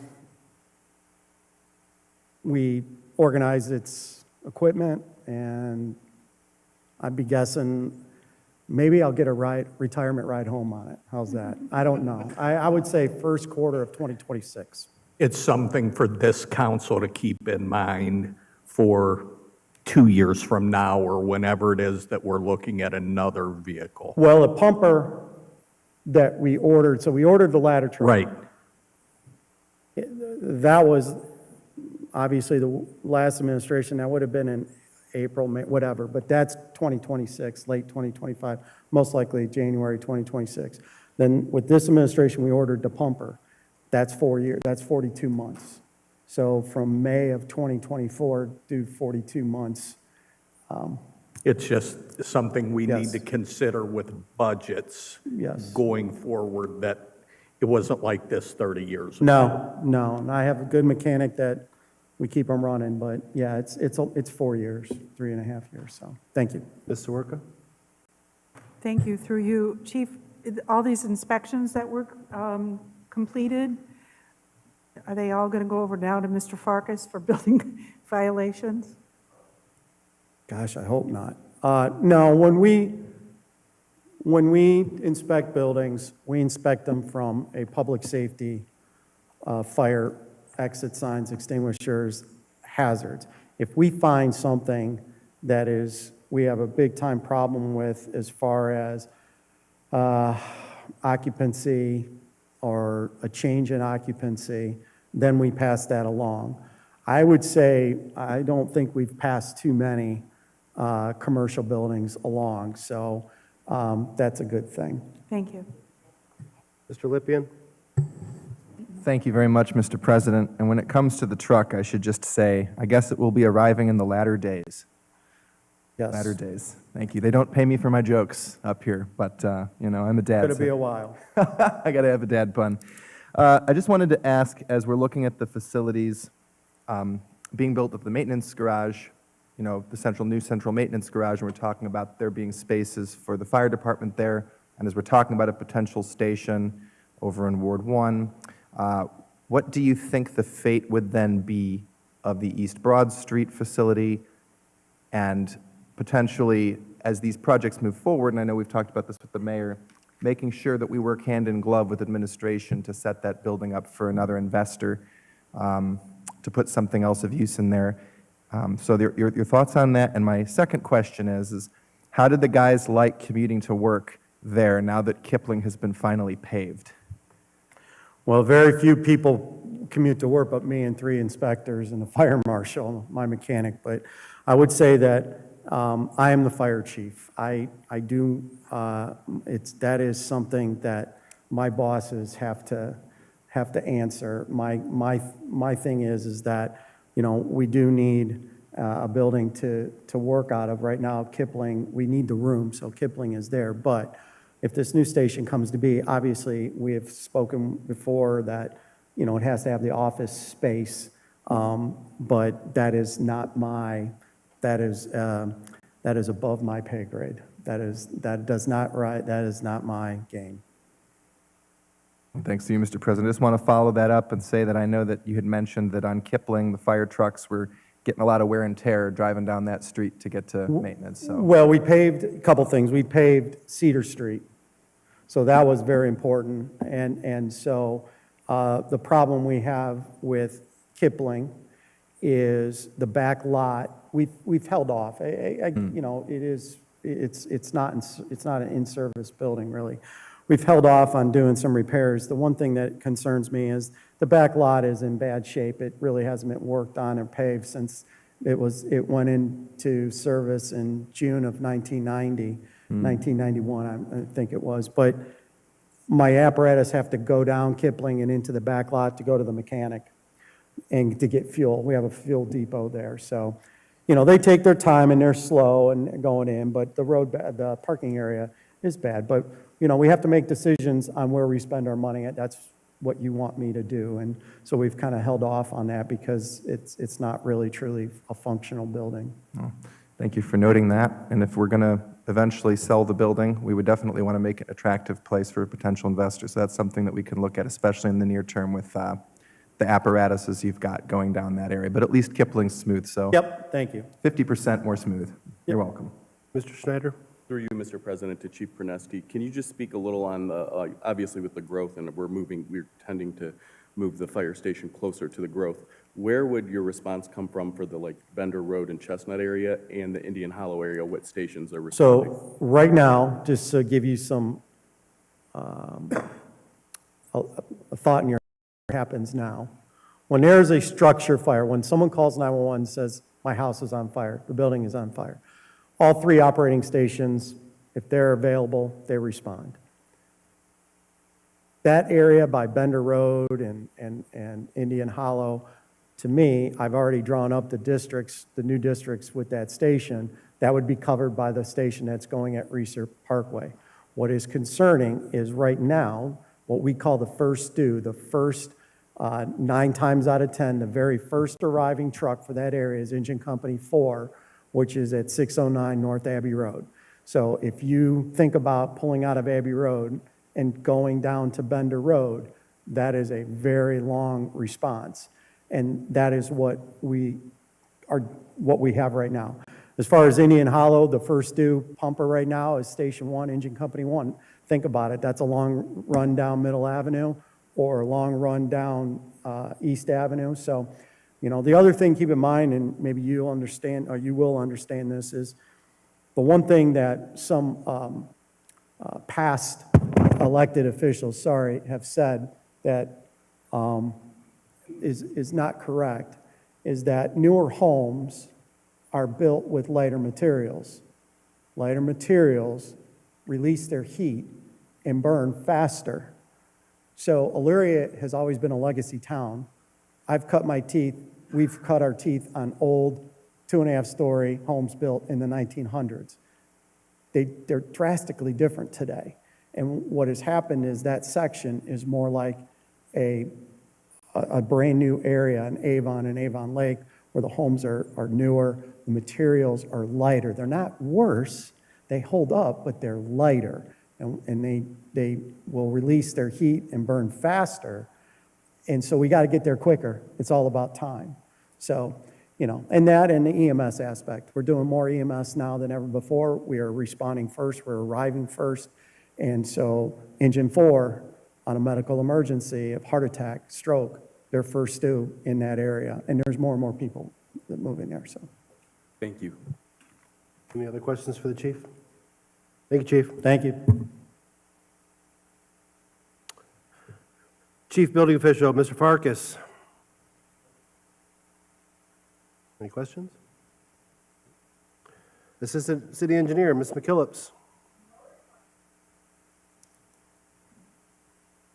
Speaker 15: we organize its equipment, and I'd be guessing maybe I'll get a retirement ride home on it. How's that? I don't know. I would say first quarter of 2026.
Speaker 3: It's something for this council to keep in mind for 2 years from now or whenever it is that we're looking at another vehicle.
Speaker 15: Well, a pumper that we ordered, so we ordered the ladder truck.
Speaker 3: Right.
Speaker 15: That was obviously the last administration, that would have been in April, May, whatever, but that's 2026, late 2025, most likely January 2026. Then with this administration, we ordered the pumper. That's 4 years, that's 42 months. So from May of 2024 to 42 months.
Speaker 3: It's just something we need
Speaker 15: Yes.
Speaker 3: to consider with budgets
Speaker 15: Yes.
Speaker 3: going forward, that it wasn't like this 30 years ago.
Speaker 15: No, and I have a good mechanic that we keep them running, but yeah, it's 4 years, 3.5 years, so, thank you.
Speaker 1: Ms. Zerwerka?
Speaker 4: Thank you, through you. Chief, all these inspections that were completed, are they all going to go over now to Mr. Farkas for building violations?
Speaker 15: Gosh, I hope not. No, when we inspect buildings, we inspect them from a public safety, fire, exit signs, extinguishers, hazards. If we find something that we have a big-time problem with as far as occupancy or a change in occupancy, then we pass that along. I would say, I don't think we've passed too many commercial buildings along, so that's a good thing.
Speaker 4: Thank you.
Speaker 1: Mr. Lippian?
Speaker 7: Thank you very much, Mr. President. And when it comes to the truck, I should just say, I guess it will be arriving in the latter days.
Speaker 15: Yes.
Speaker 7: Latter days. Thank you. They don't pay me for my jokes up here, but, I'm a dad.
Speaker 15: Going to
Speaker 7: so-
Speaker 15: be a while.
Speaker 7: I got to have a dad pun. I just wanted to ask, as we're looking at the facilities being built at the maintenance garage, the new central maintenance garage, and we're talking about there being spaces for the fire department there, and as we're talking about a potential station over in Ward 1, what do you think the fate would then be of the East Broad Street facility, and potentially, as these projects move forward, and I know we've talked about this with the mayor, making sure that we work hand in glove with administration to set that building up for another investor to put something else of use in there. So your thoughts on that? And my second question is how did the guys like commuting to work there now that Kipling has been finally paved?
Speaker 15: Well, very few people commute to work but me and 3 inspectors and the fire marshal, my mechanic. But I would say that I am the fire chief. I do, that is something that my bosses have to answer. My thing is that, we do need a building to work out of. Right now, Kipling, we need the room, so Kipling is there. But if this new station comes to be, obviously, we have spoken before that, it has to have the office space, but that is not that is above my pay grade. That is not my game.
Speaker 7: Thanks to you, Mr. President. I just want to follow that up and say that I know that you had mentioned that on Kipling, the fire trucks were getting a lot of wear and tear driving down that street to get to maintenance, so.
Speaker 15: Well, we paved a couple things. We paved Cedar Street, so that was very important. And so the problem we have with Kipling is the back lot. We've held off. It's not an in-service building, really. We've held off on doing some repairs. The one thing that concerns me is the back lot is in bad shape. It really hasn't been worked on or paved since it went into service in June of 1990, 1991, I think it was. But my apparatus have to go down Kipling and into the back lot to go to the mechanic and to get fuel. We have a fuel depot there, so, they take their time and they're slow and going in, but the parking area is bad. But, we have to make decisions on where we spend our money. That's what you want me to do. And so we've kind of held off on that because it's not really truly a functional building.
Speaker 7: Well, thank you for noting that. And if we're going to eventually sell the building, we would definitely want to make it an attractive place for a potential investor. So that's something that we can look at, especially in the near term with the apparatuses you've got going down that area. But at least Kipling's smooth, so.
Speaker 15: Yep, thank you.
Speaker 7: 50% more smooth. You're welcome.
Speaker 1: Mr. Schneider?
Speaker 16: Through you, Mr. President, to Chief Perneski, can you just speak a little on the, obviously with the growth and we're tending to move the fire station closer to the growth. Where would your response come from for the like Bender Road and Chestnut area and the Indian Hollow area? What stations are responding?
Speaker 15: So right now, just to give you some, a thought in your happens now. When there's a structure fire, when someone calls 911 and says, my house is on fire, the building is on fire, all 3 operating stations, if they're available, they respond. That area by Bender Road and Indian Hollow, to me, I've already drawn up the districts, the new districts with that station. That would be covered by the station that's going at Research Parkway. What is concerning is right now, what we call the first due, the first 9 times out of 10, the very first arriving truck for that area is Engine Company 4, which is at 609 North Abbey Road. So if you think about pulling out of Abbey Road and going down to Bender Road, that is a very long response. And that is what we have right now. As far as Indian Hollow, the first due pumper right now is Station 1, Engine Company 1. Think about it, that's a long run down Middle Avenue or a long run down East Avenue. So, you know, the other thing keep in mind, and maybe you'll understand, or you will understand this, is the one thing that some past elected officials, have said that is not correct, is that newer homes are built with lighter materials. Lighter materials release their heat and burn faster. So Elyria has always been a legacy town. I've cut my teeth, we've cut our teeth on old 2.5-story homes built in the 1900s. They're drastically different today. And what has happened is that section is more like a brand new area in Avon and Avon Lake, where the homes are newer, the materials are lighter. They're not worse, they hold up, but they're lighter. And they will release their heat and burn faster. And so we got to get there quicker. It's all about time. So, you know, and that and the EMS aspect. We're doing more EMS now than ever before. We are responding first, we're arriving first. And so Engine 4 on a medical emergency of heart attack, stroke, they're first due in that area. And there's more and more people that move in there, so.
Speaker 16: Thank you.
Speaker 1: Any other questions for the chief? Thank you, Chief.
Speaker 15: Thank you.
Speaker 1: Chief Building Official, Mr. Farkas. Any questions? Assistant City Engineer, Ms. McKillips.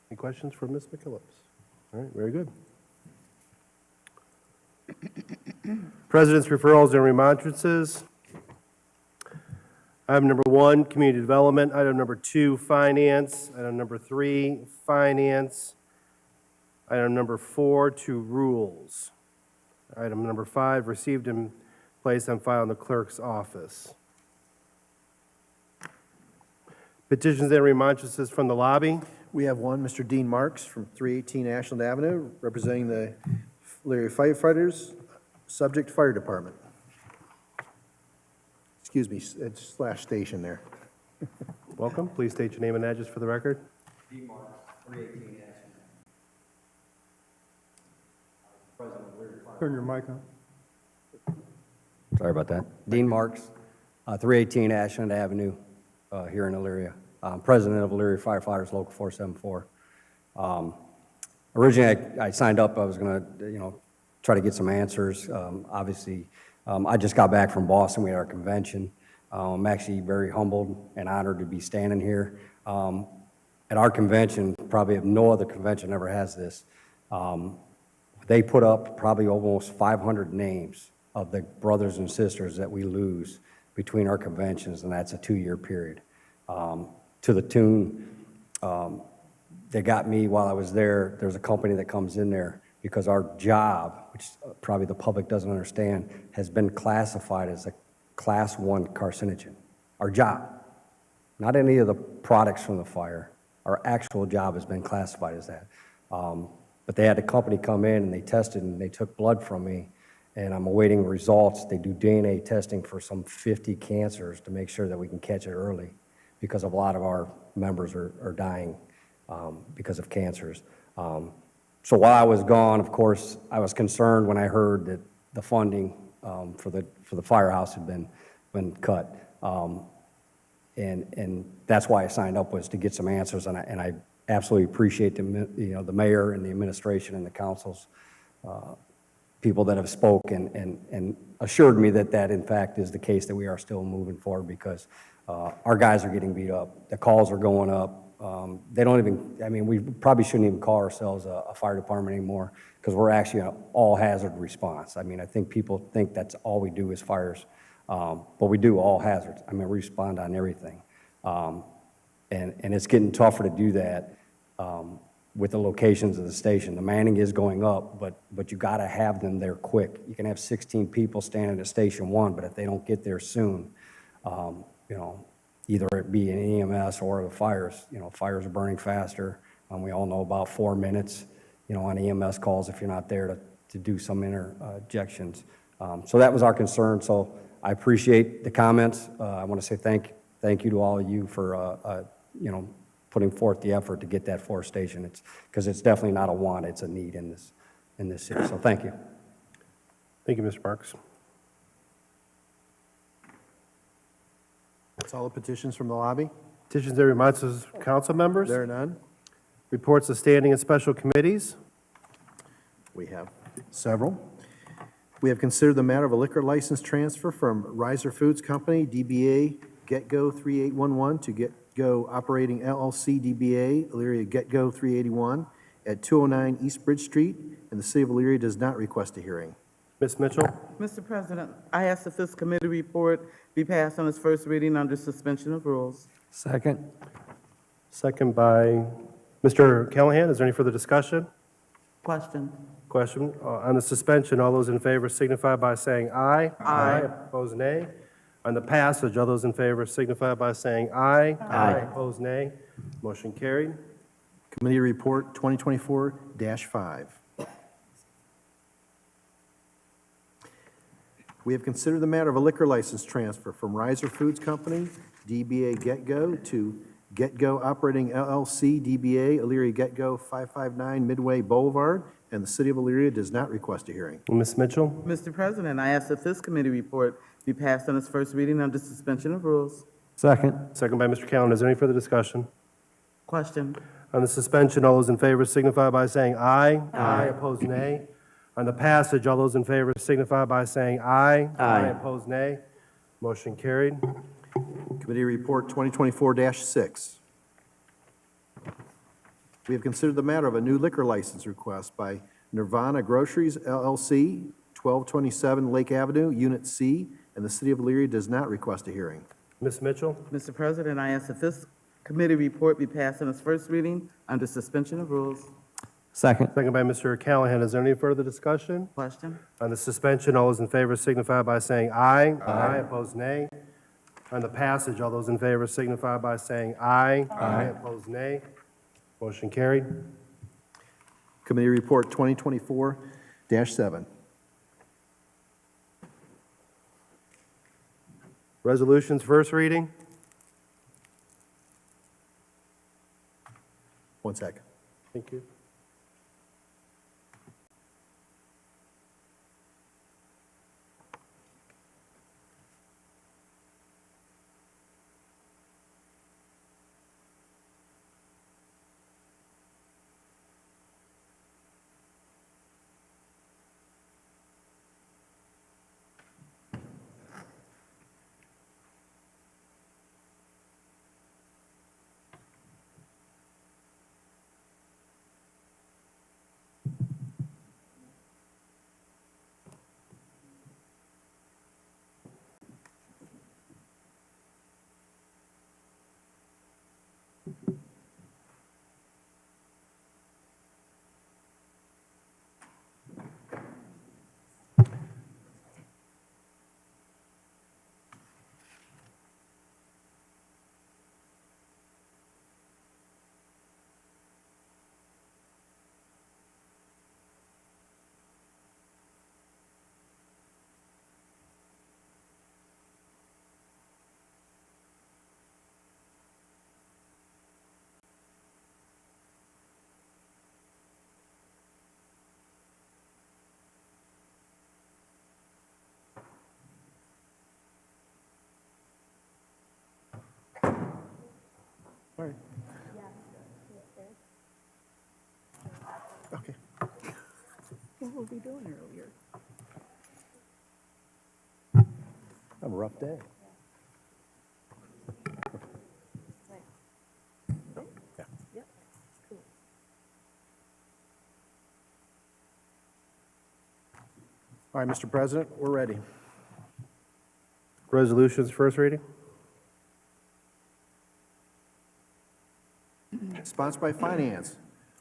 Speaker 1: Any questions for Ms. McKillips? All right, very good. President's referrals and remonstrances. Item number 1, Community Development. Item number 2, Finance. Item number 3, Finance. Item number 4, to Rules. Item number 5, received and placed on file in the clerk's office. Petitions and remonstrances from the lobby.
Speaker 2: We have one, Mr. Dean Marks from 318 Ashland Avenue, representing the Elyria firefighters, subject fire department. Excuse me, it's slash station there.
Speaker 1: Welcome. Please state your name and address for the record.
Speaker 17: Dean Marks, 318 Ashland.
Speaker 12: Turn your mic on.
Speaker 17: Sorry about that. Dean Marks, 318 Ashland Avenue, here in Elyria. I'm president of Elyria Firefighters Local 474. Originally, I signed up, I was going to, try to get some answers. Obviously, I just got back from Boston. We had our convention. I'm actually very humbled and honored to be standing here. At our convention, probably no other convention ever has this. They put up probably almost 500 names of the brothers and sisters that we lose between our conventions, and that's a 2-year period. To the tune, they got me while I was there. There's a company that comes in there because our job, which probably the public doesn't understand, has been classified as a Class 1 carcinogen. Our job, not any of the products from the fire. Our actual job has been classified as that. But they had a company come in and they tested and they took blood from me, and I'm awaiting results. They do DNA testing for some 50 cancers to make sure that we can catch it early, because a lot of our members are dying because of cancers. So while I was gone, of course, I was concerned when I heard that the funding for the firehouse had been cut. And that's why I signed up, was to get some answers, and I absolutely appreciate the mayor and the administration and the council's people that have spoken and assured me that that in fact is the case, that we are still moving forward, because our guys are getting beat up. The calls are going up. They don't even, I mean, we probably shouldn't even call ourselves a fire department anymore, because we're actually an all-hazard response. I mean, I think people think that's all we do is fires, but we do all hazards. I mean, we respond on everything. And it's getting tougher to do that with the locations of the station. The manning is going up, but you got to have them there quick. You can have 16 people standing at Station 1, but if they don't get there soon, either it be an EMS or the fires, fires are burning faster. We all know about 4 minutes, on EMS calls if you're not there to do some interjections. So that was our concern. So I appreciate the comments. I want to say thank you to all of you for, putting forth the effort to get that fourth station. Because it's definitely not a want, it's a need in this city. So thank you.
Speaker 1: Thank you, Mr. Marks.
Speaker 2: That's all the petitions from the lobby.
Speaker 1: Petitions and remarks, council members.
Speaker 2: There are none.
Speaker 1: Reports of standing and special committees.
Speaker 2: We have several. We have considered the matter of a liquor license transfer from Riser Foods Company, DBA Get-Go 3811, to Get-Go Operating LLC, DBA Elyria Get-Go 381, at 209 East Bridge Street, and the city of Elyria does not request a hearing.
Speaker 1: Ms. Mitchell.
Speaker 18: Mr. President, I ask that this committee report be passed on its first reading under suspension of rules.
Speaker 13: Second.
Speaker 1: Second by Mr. Callahan. Is there any further discussion?
Speaker 18: Question.
Speaker 1: Question. On the suspension, all those in favor signify by saying aye.
Speaker 18: Aye.
Speaker 1: Opposed, nay. On the passage, all those in favor signify by saying aye.
Speaker 6: Aye.
Speaker 1: Opposed, nay. Motion carried.
Speaker 2: Committee Report 2024-5. We have considered the matter of a liquor license transfer from Riser Foods Company, DBA Get-Go, to Get-Go Operating LLC, DBA Elyria Get-Go 559 Midway Boulevard, and the city of Elyria does not request a hearing.
Speaker 1: Ms. Mitchell.
Speaker 18: Mr. President, I ask that this committee report be passed on its first reading under suspension of rules.
Speaker 13: Second.
Speaker 1: Second by Mr. Callahan. Is there any further discussion?
Speaker 18: Question.
Speaker 1: On the suspension, all those in favor signify by saying aye. Aye. Opposed, nay. On the passage, all those in favor signify by saying aye.
Speaker 6: Aye.
Speaker 1: Opposed, nay. Motion carried.
Speaker 2: Committee Report 2024-6. We have considered the matter of a new liquor license request by Nirvana Groceries LLC, 1227 Lake Avenue, Unit C, and the city of Elyria does not request a hearing.
Speaker 1: Ms. Mitchell.
Speaker 18: Mr. President, I ask that this committee report be passed on its first reading under suspension of rules.
Speaker 13: Second.
Speaker 1: Second by Mr. Callahan. Is there any further discussion?
Speaker 18: Question.
Speaker 1: On the suspension, all those in favor signify by saying aye. Aye. Opposed, nay. On the passage, all those in favor signify by saying aye. Aye. Opposed, nay. Motion carried.
Speaker 2: Committee Report 2024-7.
Speaker 1: Resolutions, first reading.
Speaker 2: One sec.
Speaker 1: Thank you.
Speaker 2: right. Okay.
Speaker 11: What were we doing earlier?
Speaker 2: Have a rough day.
Speaker 11: Yep, cool.
Speaker 2: All right, Mr. President, we're ready.
Speaker 1: Resolutions, first reading?
Speaker 2: Sponsored by Finance,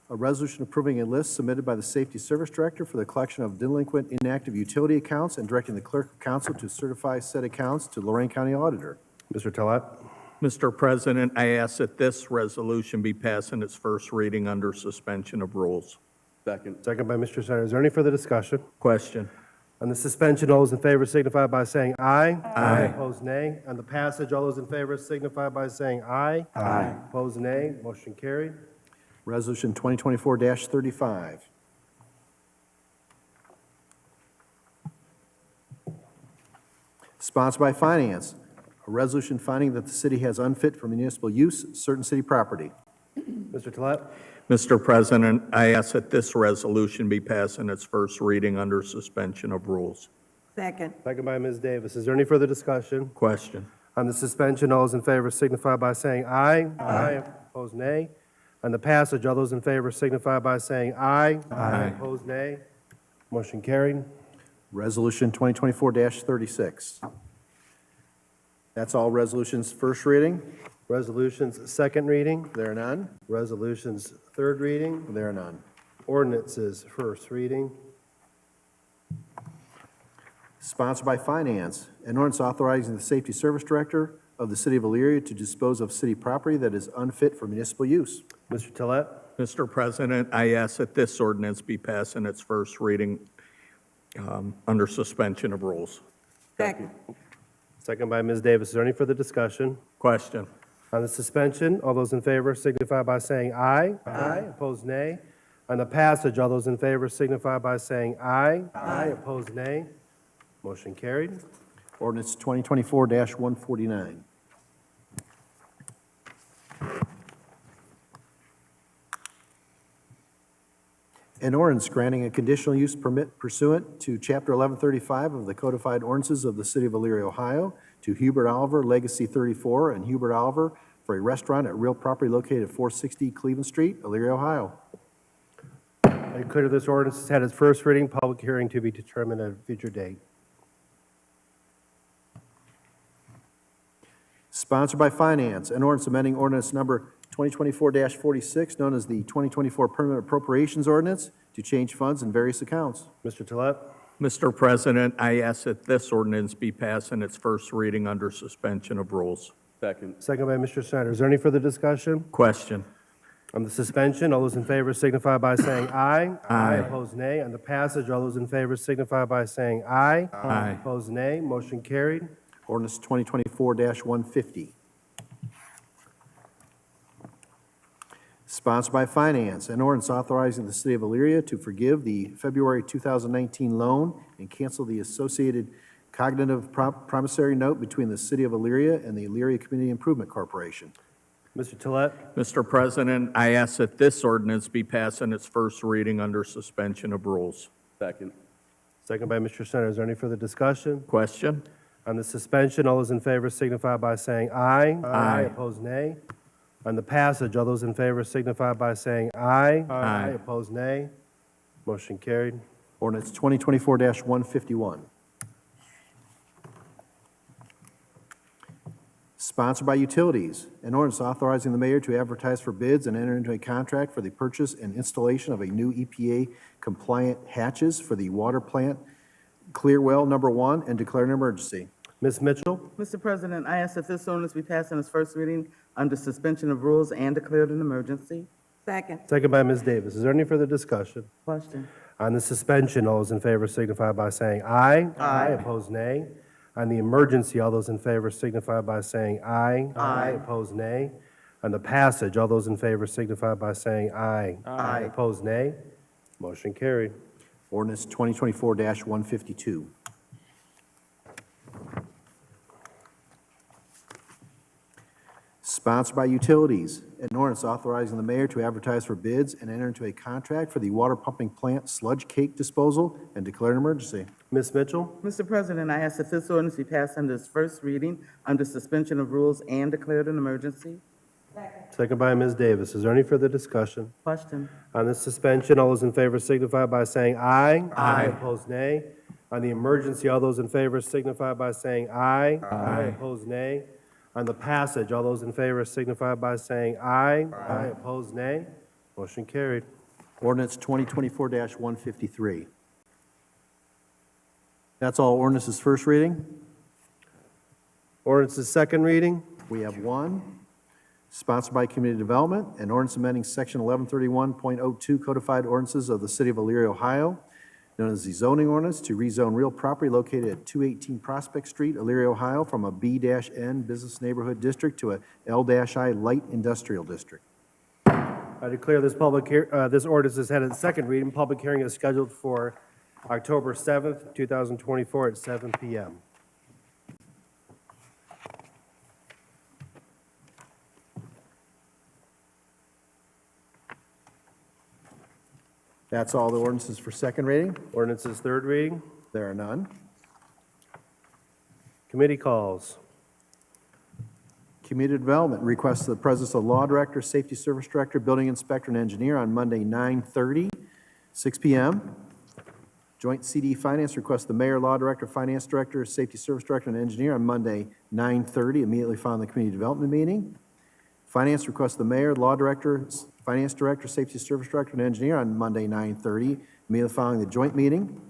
Speaker 2: a resolution approving a list submitted by the Safety Service Director for the collection of delinquent inactive utility accounts and directing the Clerk of Council to certify said accounts to Lorraine County Auditor.
Speaker 1: Mr. Tolet.
Speaker 3: Mr. President, I ask that this resolution be passed in its first reading under suspension of rules.
Speaker 16: Second.
Speaker 1: Second by Mr. Snyder. Is there any further discussion?
Speaker 3: Question.
Speaker 1: On the suspension, all those in favor signify by saying aye. Aye. Opposed, nay. On the passage, all those in favor signify by saying aye. Aye. Opposed, nay. Motion carried.
Speaker 2: Resolution 2024-35. Sponsored by Finance, a resolution finding that the city has unfit for municipal use certain city property.
Speaker 1: Mr. Tolet.
Speaker 3: Mr. President, I ask that this resolution be passed in its first reading under suspension of rules.
Speaker 11: Second.
Speaker 1: Second by Ms. Davis. Is there any further discussion?
Speaker 3: Question.
Speaker 1: On the suspension, all those in favor signify by saying aye. Aye. Opposed, nay. On the passage, all those in favor signify by saying aye. Aye. Opposed, nay. Motion carried.
Speaker 2: Resolution 2024-36. That's all resolutions first reading.
Speaker 1: Resolutions, second reading.
Speaker 2: There are none.
Speaker 1: Resolutions, third reading.
Speaker 2: There are none.
Speaker 1: Ordinances, first reading.
Speaker 2: Sponsored by Finance, an ordinance authorizing the Safety Service Director of the City of Elyria to dispose of city property that is unfit for municipal use.
Speaker 1: Mr. Tolet.
Speaker 3: Mr. President, I ask that this ordinance be passed in its first reading under suspension of rules.
Speaker 11: Second.
Speaker 1: Second by Ms. Davis. Is there any further discussion?
Speaker 3: Question.
Speaker 1: On the suspension, all those in favor signify by saying aye. Aye. Opposed, nay. On the passage, all those in favor signify by saying aye. Aye. Opposed, nay. Motion carried.
Speaker 2: Ordinance 2024-149. An ordinance granting a conditional use permit pursuant to Chapter 1135 of the Codified Ordinances of the City of Elyria, Ohio, to Hubert Oliver, Legacy 34, and Hubert Oliver for a restaurant at real property located at 460 Cleveland Street, Elyria, Ohio.
Speaker 1: I declare this ordinance has had its first reading, public hearing to be determined at a future date.
Speaker 2: Sponsored by Finance, an ordinance amending ordinance number 2024-46, known as the 2024 Permanent Appropriations Ordinance, to change funds in various accounts.
Speaker 1: Mr. Tolet.
Speaker 3: Mr. President, I ask that this ordinance be passed in its first reading under suspension of rules.
Speaker 16: Second.
Speaker 1: Second by Mr. Snyder. Is there any further discussion?
Speaker 3: Question.
Speaker 1: On the suspension, all those in favor signify by saying aye.
Speaker 3: Aye.
Speaker 1: Opposed, nay. On the passage, all those in favor signify by saying aye.
Speaker 3: Aye.
Speaker 1: Opposed, nay. Motion carried.
Speaker 2: Ordinance 2024-150. Sponsored by Finance, an ordinance authorizing the City of Elyria to forgive the February 2019 loan and cancel the associated cognitive promissory note between the City of Elyria and the Elyria Community Improvement Corporation.
Speaker 1: Mr. Tolet.
Speaker 3: Mr. President, I ask that this ordinance be passed in its first reading under suspension of rules.
Speaker 16: Second.
Speaker 1: Second by Mr. Snyder. Is there any further discussion?
Speaker 3: Question.
Speaker 1: On the suspension, all those in favor signify by saying aye.
Speaker 3: Aye.
Speaker 1: Opposed, nay. On the passage, all those in favor signify by saying aye.
Speaker 3: Aye.
Speaker 1: Opposed, nay. Motion carried.
Speaker 2: Ordinance 2024-151. Sponsored by Utilities, an ordinance authorizing the mayor to advertise for bids and enter into a contract for the purchase and installation of a new EPA-compliant hatches for the water plant Clearwell Number 1 and declare an emergency.
Speaker 1: Ms. Mitchell.
Speaker 18: Mr. President, I ask that this ordinance be passed on its first reading under suspension of rules and declared an emergency.
Speaker 11: Second.
Speaker 1: Second by Ms. Davis. Is there any further discussion?
Speaker 18: Question.
Speaker 1: On the suspension, all those in favor signify by saying aye.
Speaker 18: Aye.
Speaker 1: Opposed, nay. On the emergency, all those in favor signify by saying aye.
Speaker 18: Aye.
Speaker 1: Opposed, nay. On the passage, all those in favor signify by saying aye.
Speaker 18: Aye.
Speaker 1: Opposed, nay. Motion carried.
Speaker 2: Ordinance 2024-152. Sponsored by Utilities, an ordinance authorizing the mayor to advertise for bids and enter into a contract for the water pumping plant sludge cake disposal and declare an emergency.
Speaker 1: Ms. Mitchell?
Speaker 18: Mr. President, I ask that this ordinance be passed under its first reading, under suspension of rules, and declared an emergency.
Speaker 1: Second by Ms. Davis. Is there any further discussion?
Speaker 18: Question.
Speaker 1: On this suspension, all those in favor signify by saying aye. Aye. Opposed, nay. On the emergency, all those in favor signify by saying aye. Aye. Opposed, nay. On the passage, all those in favor signify by saying aye. Aye. Opposed, nay. Motion carried.
Speaker 2: Ordinance 2024-153. That's all ordinances first reading.
Speaker 1: Ordinance is second reading.
Speaker 2: We have one, sponsored by Community Development, an ordinance amending Section 1131.02 codified ordinances of the City of Elyria, Ohio, known as the zoning ordinance, to rezone real property located at 218 Prospect Street, Elyria, Ohio, from a B-N Business Neighborhood District to a L-I Light Industrial District.
Speaker 1: I declare this this ordinance has had its second reading. Public hearing is scheduled for October 7th, 2024 at 7 p.m.
Speaker 2: That's all the ordinances for second reading.
Speaker 1: Ordinance is third reading.
Speaker 2: There are none.
Speaker 1: Committee calls.
Speaker 2: Community Development requests the presence of Law Director, Safety Service Director, Building Inspector, and Engineer on Monday, 9:30, 6 p.m. Joint CD Finance requests the Mayor, Law Director, Finance Director, Safety Service Director, and Engineer on Monday, 9:30, immediately following the Community Development meeting. Finance requests the Mayor, Law Director, Finance Director, Safety Service Director, and Engineer on Monday, 9:30, immediately following the joint meeting.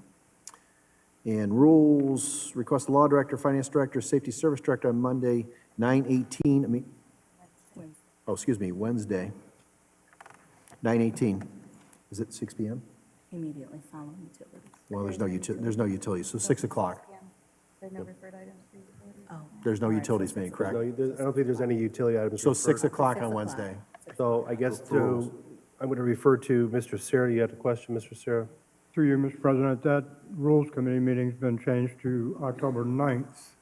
Speaker 2: And Rules request the Law Director, Finance Director, Safety Service Director on Monday, 9:18, Wednesday, 9:18. Is it 6 p.m.?
Speaker 14: Immediately following utilities.
Speaker 2: Well, there's no utilities, so 6 o'clock.
Speaker 14: There's no referred items for utilities?
Speaker 2: There's no utilities being correct.
Speaker 1: I don't think there's any utility items.
Speaker 2: So 6
Speaker 1: referred.
Speaker 2: o'clock on Wednesday.
Speaker 1: So I guess I'm going to refer to Mr. Sarah. You had a question, Mr. Sarah?
Speaker 13: Through you, Mr. President, that Rules Committee meeting's been changed to October 9th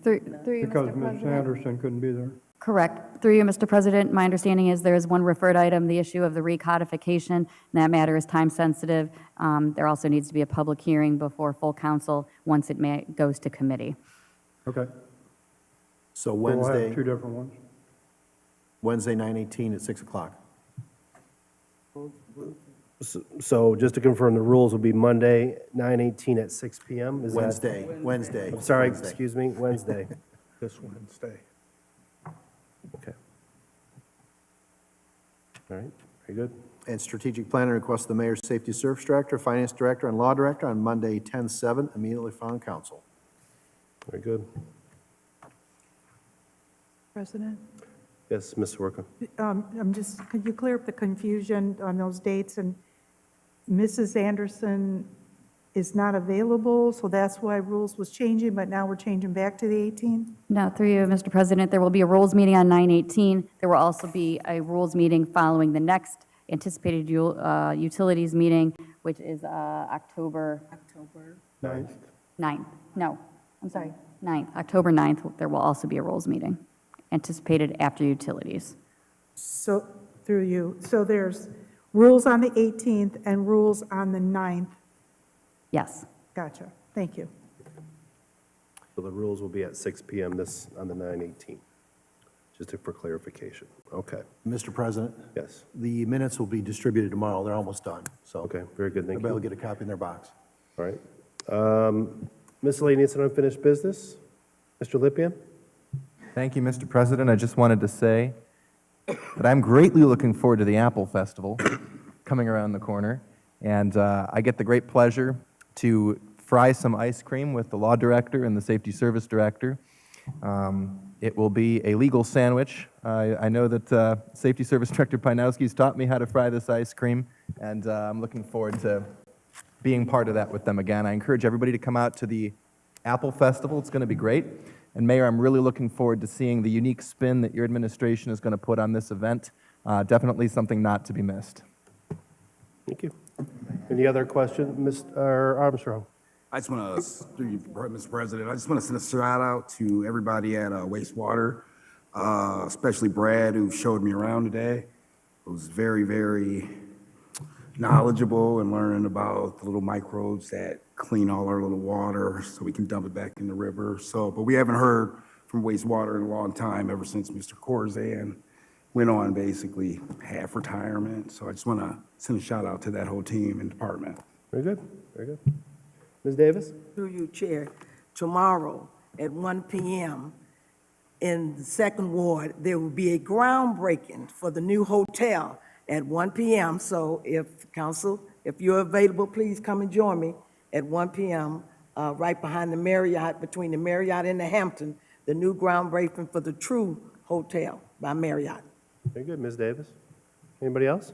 Speaker 14: Through you,
Speaker 13: because
Speaker 14: Mr.
Speaker 13: Ms.
Speaker 14: President.
Speaker 13: Anderson couldn't be there.
Speaker 14: Correct. Through you, Mr. President, my understanding is there is one referred item, the issue of the recodification, and that matter is time-sensitive. There also needs to be a public hearing before full council once it goes to committee.
Speaker 13: Okay.
Speaker 2: So
Speaker 13: We'll
Speaker 2: Wednesday,
Speaker 13: have two different ones.
Speaker 2: Wednesday, 9:18 at 6 o'clock.
Speaker 1: So just to confirm, the rules will be Monday, 9:18 at 6 p.m.? Is that-
Speaker 2: Wednesday.
Speaker 1: I'm sorry,
Speaker 2: Wednesday.
Speaker 1: excuse me, Wednesday.
Speaker 3: This Wednesday.
Speaker 1: Okay. All right, very good.
Speaker 2: And Strategic Planning requests the Mayor's Safety Service Director, Finance Director, and Law Director on Monday, 10/7, immediately following council.
Speaker 1: Very good.
Speaker 4: President?
Speaker 1: Yes, Ms. Worka.
Speaker 4: Could you clear up the confusion on those dates? And Mrs. Anderson is not available, so that's why rules was changing, but now we're changing back to the 18th?
Speaker 14: No, through you, Mr. President, there will be a rules meeting on 9/18. There will also be a rules meeting following the next anticipated utilities meeting, which is October 9th. No, I'm sorry, 9th. October 9th, there will also be a rules meeting anticipated after utilities.
Speaker 4: So, through you, so there's rules on the 18th and rules on the 9th?
Speaker 14: Yes.
Speaker 4: Gotcha, thank you.
Speaker 1: So the rules will be at 6 p.m. on the 9/18, just for clarification. Okay,
Speaker 2: Mr. President,
Speaker 1: yes.
Speaker 2: the minutes will be distributed tomorrow. They're almost done, so
Speaker 1: Okay, very good, thank
Speaker 2: everybody will
Speaker 1: you.
Speaker 2: get a copy in their box.
Speaker 1: All right. Miscellaneous and unfinished business? Mr. Lippian?
Speaker 7: Thank you, Mr. President. I just wanted to say that I'm greatly looking forward to the Apple Festival coming around the corner. And I get the great pleasure to fry some ice cream with the Law Director and the Safety Service Director. It will be a legal sandwich. I know that Safety Service Director Pinowski's taught me how to fry this ice cream, and I'm looking forward to being part of that with them again. I encourage everybody to come out to the Apple Festival. It's going to be great. And Mayor, I'm really looking forward to seeing the unique spin that your administration is going to put on this event. Definitely something not to be missed.
Speaker 1: Thank you. Any other questions, Mr. Armstrong?
Speaker 19: I just want to, through you, Mr. President, I just want to send a shout out to everybody at Wastewater. especially Brad, who showed me around today. It was very, very knowledgeable and learning about the little microbes that clean all our little water so we can dump it back in the river. So, but we haven't heard from wastewater in a long time, ever since Mr. Corzan went on basically half retirement. So I just want to send a shout out to that whole team and department.
Speaker 1: Very good, very good. Ms. Davis?
Speaker 11: Through you, Chair, tomorrow at 1 p.m. in the Second Ward, there will be a groundbreaking for the new hotel at 1 p.m. So if council, if you're available, please come and join me at 1 p.m. Right behind the Marriott, between the Marriott and the Hampton, the new groundbreaking for the True Hotel by Marriott.
Speaker 1: Very good, Ms. Davis. Anybody else?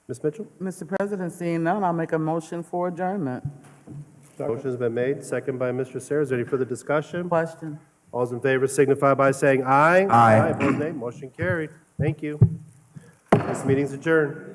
Speaker 1: Ms. Mitchell?
Speaker 18: Mr. President, seeing none, I'll make a motion for adjournment.
Speaker 1: Motion's been made, second by Mr. Sayers. Any further discussion?
Speaker 18: Question.
Speaker 1: All those in favor signify by saying aye.
Speaker 7: Aye.
Speaker 1: Opposed, nay. Motion carried. Thank you. This meeting's adjourned.